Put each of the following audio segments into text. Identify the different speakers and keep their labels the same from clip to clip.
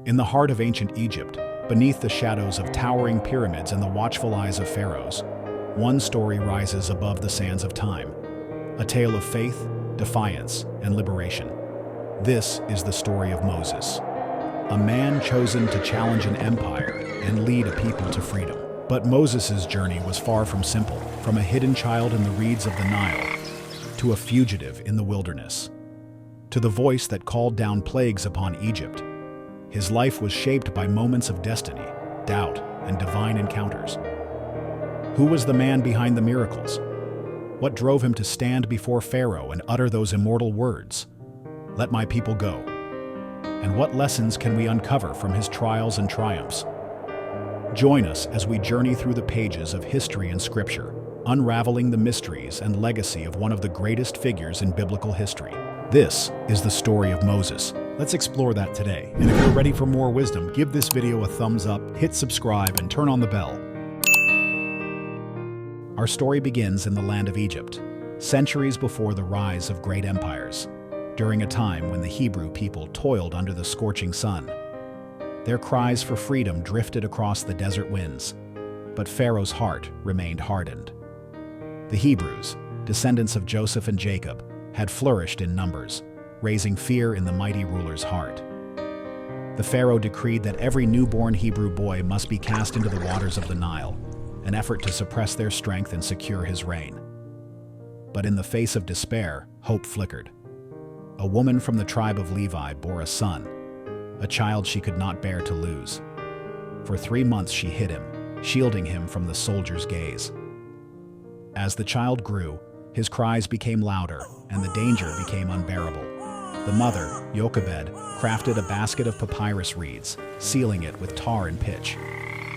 Speaker 1: In the heart of ancient Egypt, beneath the shadows of towering pyramids and the watchful eyes of pharaohs, one story rises above the sands of time. A tale of faith, defiance, and liberation. This is the story of Moses, a man chosen to challenge an empire and lead a people to freedom. But Moses' journey was far from simple, from a hidden child in the reeds of the Nile to a fugitive in the wilderness, to the voice that called down plagues upon Egypt. His life was shaped by moments of destiny, doubt, and divine encounters. Who was the man behind the miracles? What drove him to stand before Pharaoh and utter those immortal words, "Let my people go"? And what lessons can we uncover from his trials and triumphs? Join us as we journey through the pages of history and scripture, unraveling the mysteries and legacy of one of the greatest figures in biblical history. This is the story of Moses. Let's explore that today. And if you're ready for more wisdom, give this video a thumbs up, hit subscribe, and turn on the bell. Our story begins in the land of Egypt, centuries before the rise of great empires, during a time when the Hebrew people toiled under the scorching sun. Their cries for freedom drifted across the desert winds, but Pharaoh's heart remained hardened. The Hebrews, descendants of Joseph and Jacob, had flourished in numbers, raising fear in the mighty ruler's heart. The Pharaoh decreed that every newborn Hebrew boy must be cast into the waters of the Nile, an effort to suppress their strength and secure his reign. But in the face of despair, hope flickered. A woman from the tribe of Levi bore a son, a child she could not bear to lose. For 3 months she hid him, shielding him from the soldiers' gaze. As the child grew, his cries became louder and the danger became unbearable. The mother, Jochebed, crafted a basket of papyrus reeds, sealing it with tar and pitch.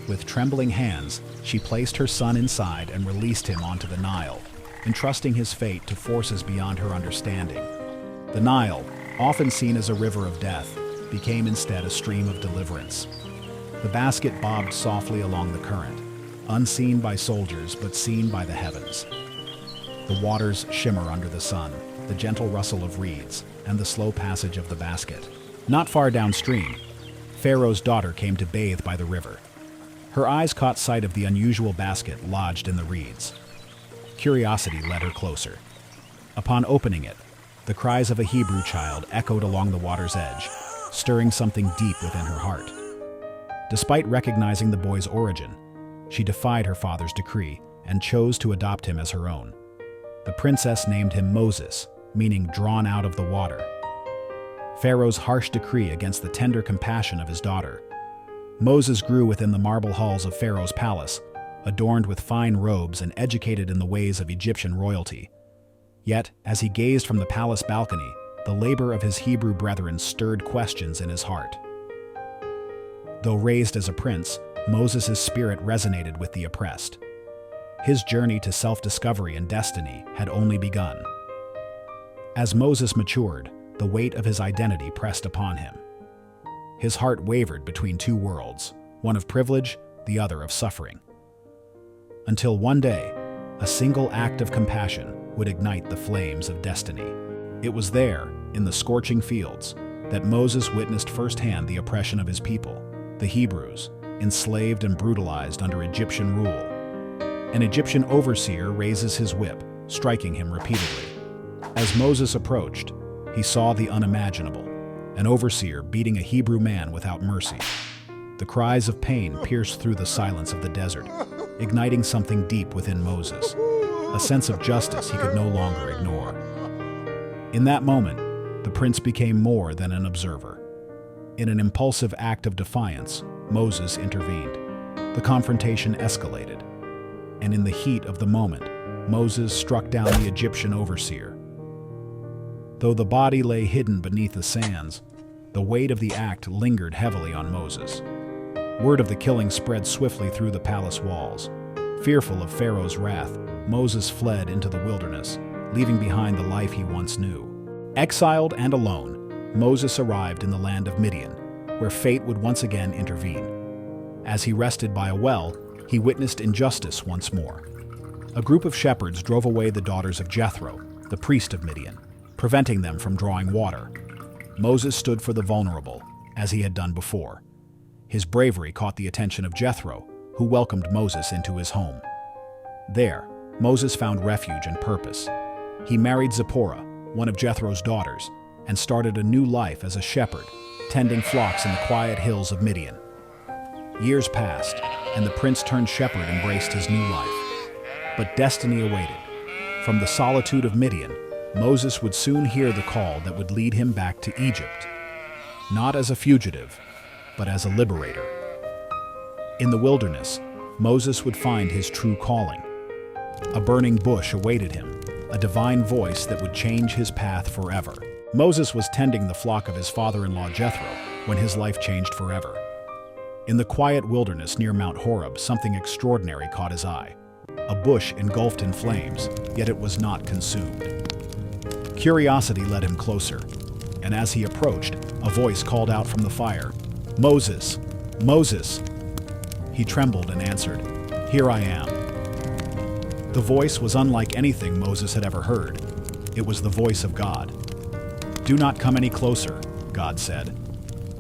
Speaker 1: With trembling hands, she placed her son inside and released him onto the Nile, entrusting his fate to forces beyond her understanding. The Nile, often seen as a river of death, became instead a stream of deliverance. The basket bobbed softly along the current, unseen by soldiers but seen by the heavens. The waters shimmer under the sun, the gentle rustle of reeds, and the slow passage of the basket. Not far downstream, Pharaoh's daughter came to bathe by the river. Her eyes caught sight of the unusual basket lodged in the reeds. Curiosity led her closer. Upon opening it, the cries of a Hebrew child echoed along the water's edge, stirring something deep within her heart. Despite recognizing the boy's origin, she defied her father's decree and chose to adopt him as her own. The princess named him Moses, meaning drawn out of the water. Pharaoh's harsh decree against the tender compassion of his daughter. Moses grew within the marble halls of Pharaoh's palace, adorned with fine robes and educated in the ways of Egyptian royalty. Yet, as he gazed from the palace balcony, the labor of his Hebrew brethren stirred questions in his heart. Though raised as a prince, Moses' spirit resonated with the oppressed. His journey to self-discovery and destiny had only begun. As Moses matured, the weight of his identity pressed upon him. His heart wavered between two worlds, one of privilege, the other of suffering. Until one day, a single act of compassion would ignite the flames of destiny. It was there, in the scorching fields, that Moses witnessed firsthand the oppression of his people, the Hebrews, enslaved and brutalized under Egyptian rule. An Egyptian overseer raises his whip, striking him repeatedly. As Moses approached, he saw the unimaginable, an overseer beating a Hebrew man without mercy. The cries of pain pierced through the silence of the desert, igniting something deep within Moses, a sense of justice he could no longer ignore. In that moment, the prince became more than an observer. In an impulsive act of defiance, Moses intervened. The confrontation escalated, and in the heat of the moment, Moses struck down the Egyptian overseer. Though the body lay hidden beneath the sands, the weight of the act lingered heavily on Moses. Word of the killing spread swiftly through the palace walls. Fearful of Pharaoh's wrath, Moses fled into the wilderness, leaving behind the life he once knew. Exiled and alone, Moses arrived in the land of Midian, where fate would once again intervene. As he rested by a well, he witnessed injustice once more. A group of shepherds drove away the daughters of Jethro, the priest of Midian, preventing them from drawing water. Moses stood for the vulnerable, as he had done before. His bravery caught the attention of Jethro, who welcomed Moses into his home. There, Moses found refuge and purpose. He married Zipporah, one of Jethro's daughters, and started a new life as a shepherd, tending flocks in the quiet hills of Midian. Years passed, and the prince-turned-shepherd embraced his new life. But destiny awaited. From the solitude of Midian, Moses would soon hear the call that would lead him back to Egypt. Not as a fugitive, but as a liberator. In the wilderness, Moses would find his true calling. A burning bush awaited him, a divine voice that would change his path forever. Moses was tending the flock of his father-in-law Jethro when his life changed forever. In the quiet wilderness near Mount Horeb, something extraordinary caught his eye. A bush engulfed in flames, yet it was not consumed. Curiosity led him closer, and as he approached, a voice called out from the fire, "Moses! Moses!" He trembled and answered, "Here I am." The voice was unlike anything Moses had ever heard. It was the voice of God. "Do not come any closer," God said.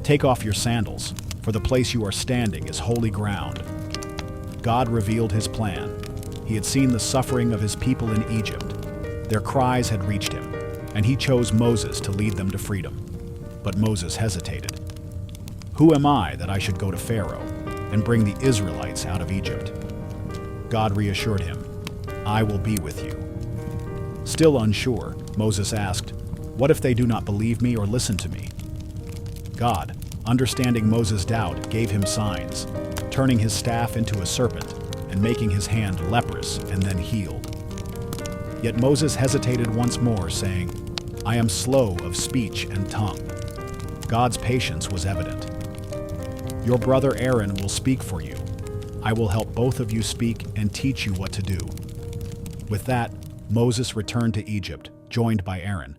Speaker 1: "Take off your sandals, for the place you are standing is holy ground." God revealed his plan. He had seen the suffering of his people in Egypt. Their cries had reached him, and he chose Moses to lead them to freedom. But Moses hesitated. "Who am I that I should go to Pharaoh and bring the Israelites out of Egypt?" God reassured him, "I will be with you." Still unsure, Moses asked, "What if they do not believe me or listen to me?" God, understanding Moses' doubt, gave him signs, turning his staff into a serpent and making his hand leprous and then healed. Yet Moses hesitated once more, saying, "I am slow of speech and tongue." God's patience was evident. "Your brother Aaron will speak for you. I will help both of you speak and teach you what to do." With that, Moses returned to Egypt, joined by Aaron.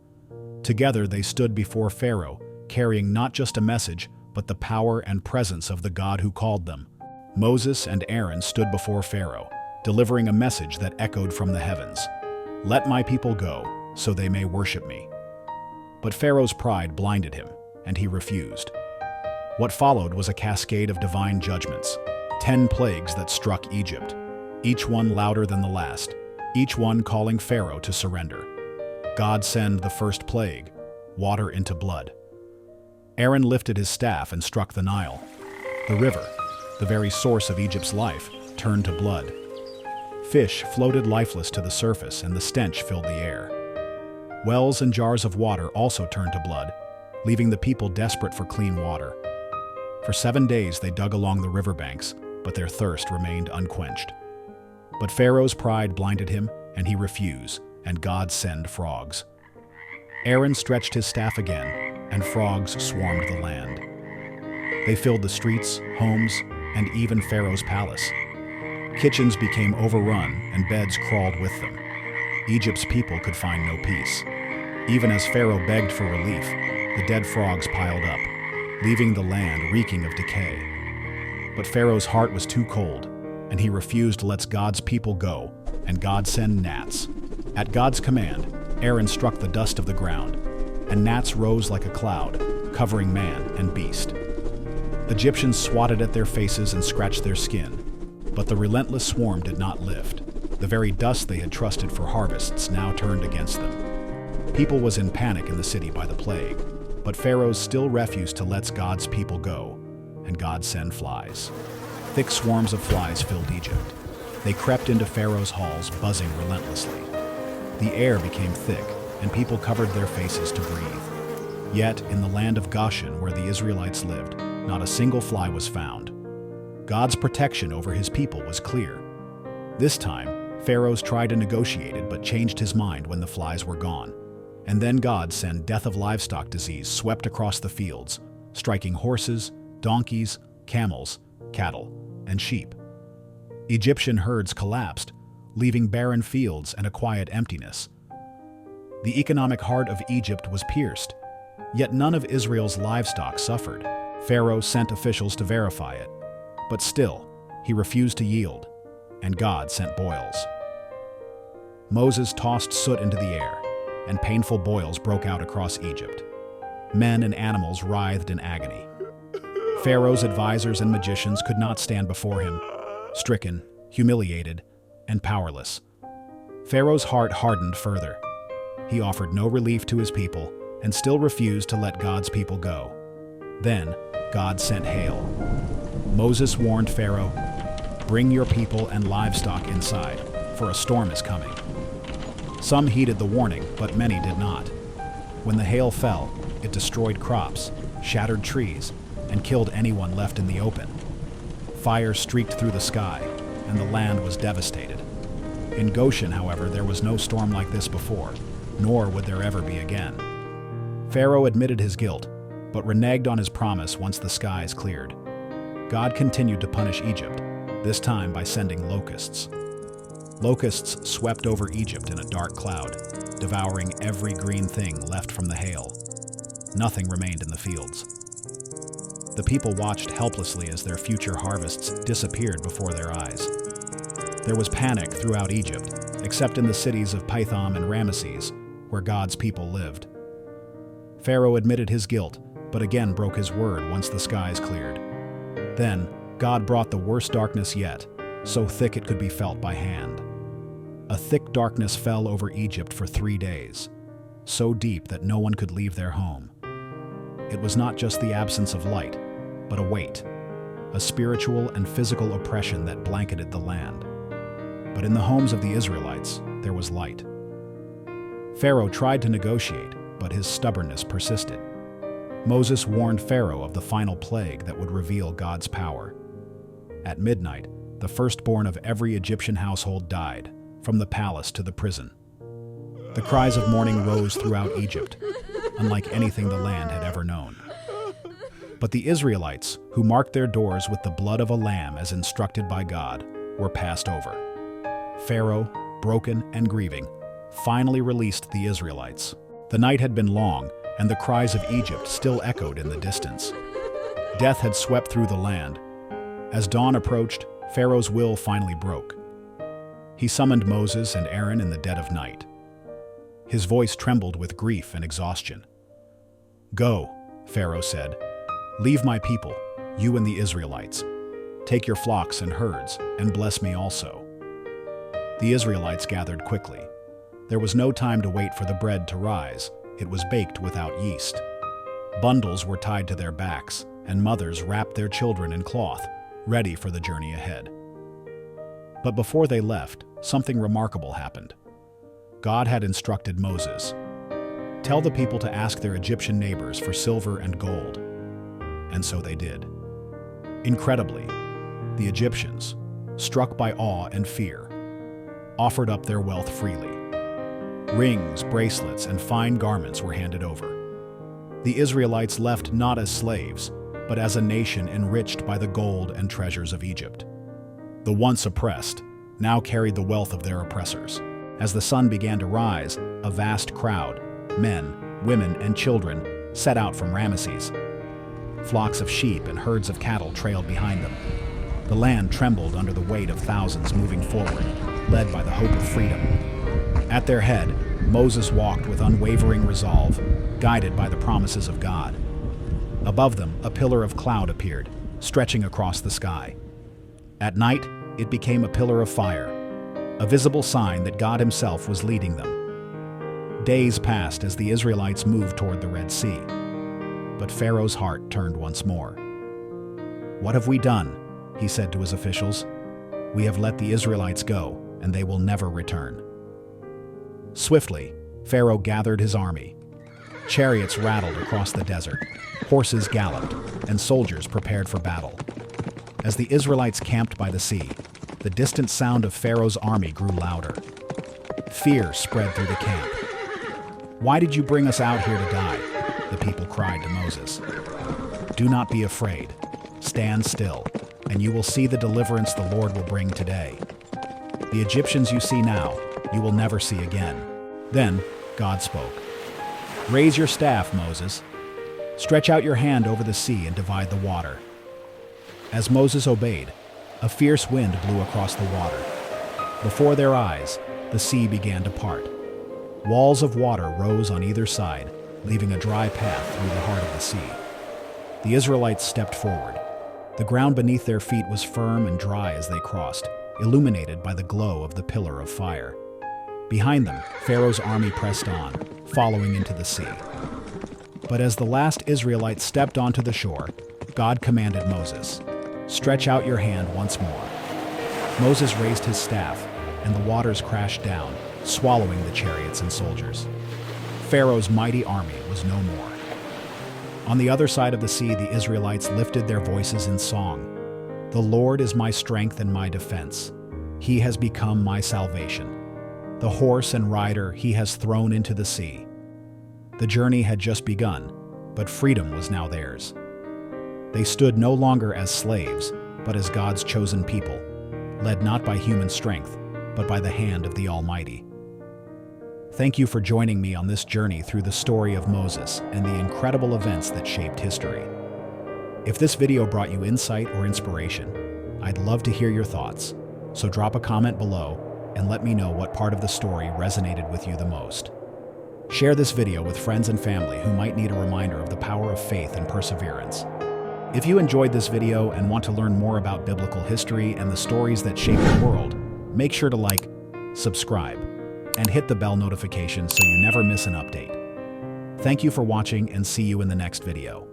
Speaker 1: Together they stood before Pharaoh, carrying not just a message, but the power and presence of the God who called them. Moses and Aaron stood before Pharaoh, delivering a message that echoed from the heavens. "Let my people go, so they may worship me." But Pharaoh's pride blinded him, and he refused. What followed was a cascade of divine judgments, 10 plagues that struck Egypt, each one louder than the last, each one calling Pharaoh to surrender. God sent the first plague, water into blood. Aaron lifted his staff and struck the Nile. The river, the very source of Egypt's life, turned to blood. Fish floated lifeless to the surface, and the stench filled the air. Wells and jars of water also turned to blood, leaving the people desperate for clean water. For 7 days they dug along the riverbanks, but their thirst remained unquenched. But Pharaoh's pride blinded him, and he refused, and God sent frogs. Aaron stretched his staff again, and frogs swarmed the land. They filled the streets, homes, and even Pharaoh's palace. Kitchens became overrun, and beds crawled with them. Egypt's people could find no peace. Even as Pharaoh begged for relief, the dead frogs piled up, leaving the land reeking of decay. But Pharaoh's heart was too cold, and he refused to let God's people go, and God sent gnats. At God's command, Aaron struck the dust of the ground, and gnats rose like a cloud, covering man and beast. Egyptians swatted at their faces and scratched their skin, but the relentless swarm did not lift. The very dust they had trusted for harvests now turned against them. People was in panic in the city by the plague, but Pharaoh still refused to let God's people go, and God sent flies. Thick swarms of flies filled Egypt. They crept into Pharaoh's halls, buzzing relentlessly. The air became thick, and people covered their faces to breathe. Yet, in the land of Goshen, where the Israelites lived, not a single fly was found. God's protection over his people was clear. This time, Pharaoh tried to negotiate it but changed his mind when the flies were gone. And then God sent death of livestock disease swept across the fields, striking horses, donkeys, camels, cattle, and sheep. Egyptian herds collapsed, leaving barren fields and a quiet emptiness. The economic heart of Egypt was pierced, yet none of Israel's livestock suffered. Pharaoh sent officials to verify it, but still, he refused to yield, and God sent boils. Moses tossed soot into the air, and painful boils broke out across Egypt. Men and animals writhed in agony. Pharaoh's advisors and magicians could not stand before him, stricken, humiliated, and powerless. Pharaoh's heart hardened further. He offered no relief to his people and still refused to let God's people go. Then, God sent hail. Moses warned Pharaoh, "Bring your people and livestock inside, for a storm is coming." Some heeded the warning, but many did not. When the hail fell, it destroyed crops, shattered trees, and killed anyone left in the open. Fire streaked through the sky, and the land was devastated. In Goshen, however, there was no storm like this before, nor would there ever be again. Pharaoh admitted his guilt, but reneged on his promise once the skies cleared. God continued to punish Egypt, this time by sending locusts. Locusts swept over Egypt in a dark cloud, devouring every green thing left from the hail. Nothing remained in the fields. The people watched helplessly as their future harvests disappeared before their eyes. There was panic throughout Egypt, except in the cities of Pithom and Ramesses, where God's people lived. Pharaoh admitted his guilt, but again broke his word once the skies cleared. Then, God brought the worst darkness yet, so thick it could be felt by hand. A thick darkness fell over Egypt for 3 days, so deep that no one could leave their home. It was not just the absence of light, but a weight, a spiritual and physical oppression that blanketed the land. But in the homes of the Israelites, there was light. Pharaoh tried to negotiate, but his stubbornness persisted. Moses warned Pharaoh of the final plague that would reveal God's power. At midnight, the firstborn of every Egyptian household died, from the palace to the prison. The cries of mourning rose throughout Egypt, unlike anything the land had ever known. But the Israelites, who marked their doors with the blood of a lamb as instructed by God, were passed over. Pharaoh, broken and grieving, finally released the Israelites. The night had been long, and the cries of Egypt still echoed in the distance. Death had swept through the land. As dawn approached, Pharaoh's will finally broke. He summoned Moses and Aaron in the dead of night. His voice trembled with grief and exhaustion. "Go," Pharaoh said. "Leave my people, you and the Israelites. Take your flocks and herds, and bless me also." The Israelites gathered quickly. There was no time to wait for the bread to rise. It was baked without yeast. Bundles were tied to their backs, and mothers wrapped their children in cloth, ready for the journey ahead. But before they left, something remarkable happened. God had instructed Moses, "Tell the people to ask their Egyptian neighbors for silver and gold." And so they did. Incredibly, the Egyptians, struck by awe and fear, offered up their wealth freely. Rings, bracelets, and fine garments were handed over. The Israelites left not as slaves, but as a nation enriched by the gold and treasures of Egypt. The once oppressed now carried the wealth of their oppressors. As the sun began to rise, a vast crowd, men, women, and children, set out from Ramesses. Flocks of sheep and herds of cattle trailed behind them. The land trembled under the weight of thousands moving forward, led by the hope of freedom. At their head, Moses walked with unwavering resolve, guided by the promises of God. Above them, a pillar of cloud appeared, stretching across the sky. At night, it became a pillar of fire, a visible sign that God Himself was leading them. Days passed as the Israelites moved toward the Red Sea. But Pharaoh's heart turned once more. "What have we done?" he said to his officials. "We have let the Israelites go, and they will never return." Swiftly, Pharaoh gathered his army. Chariots rattled across the desert, horses galloped, and soldiers prepared for battle. As the Israelites camped by the sea, the distant sound of Pharaoh's army grew louder. Fear spread through the camp. "Why did you bring us out here to die?" the people cried to Moses. "Do not be afraid. Stand still, and you will see the deliverance the Lord will bring today. The Egyptians you see now, you will never see again." Then God spoke. "Raise your staff, Moses. Stretch out your hand over the sea and divide the water." As Moses obeyed, a fierce wind blew across the water. Before their eyes, the sea began to part. Walls of water rose on either side, leaving a dry path through the heart of the sea. The Israelites stepped forward. The ground beneath their feet was firm and dry as they crossed, illuminated by the glow of the pillar of fire. Behind them, Pharaoh's army pressed on, following into the sea. But as the last Israelite stepped onto the shore, God commanded Moses, "Stretch out your hand once more." Moses raised his staff, and the waters crashed down, swallowing the chariots and soldiers. Pharaoh's mighty army was no more. On the other side of the sea, the Israelites lifted their voices in song. "The Lord is my strength and my defense. He has become my salvation. The horse and rider he has thrown into the sea." The journey had just begun, but freedom was now theirs. They stood no longer as slaves, but as God's chosen people, led not by human strength, but by the hand of the Almighty. Thank you for joining me on this journey through the story of Moses and the incredible events that shaped history. If this video brought you insight or inspiration, I'd love to hear your thoughts, so drop a comment below and let me know what part of the story resonated with you the most. Share this video with friends and family who might need a reminder of the power of faith and perseverance. If you enjoyed this video and want to learn more about biblical history and the stories that shape the world, make sure to like, subscribe, and hit the bell notification so you never miss an update. Thank you for watching and see you in the next video.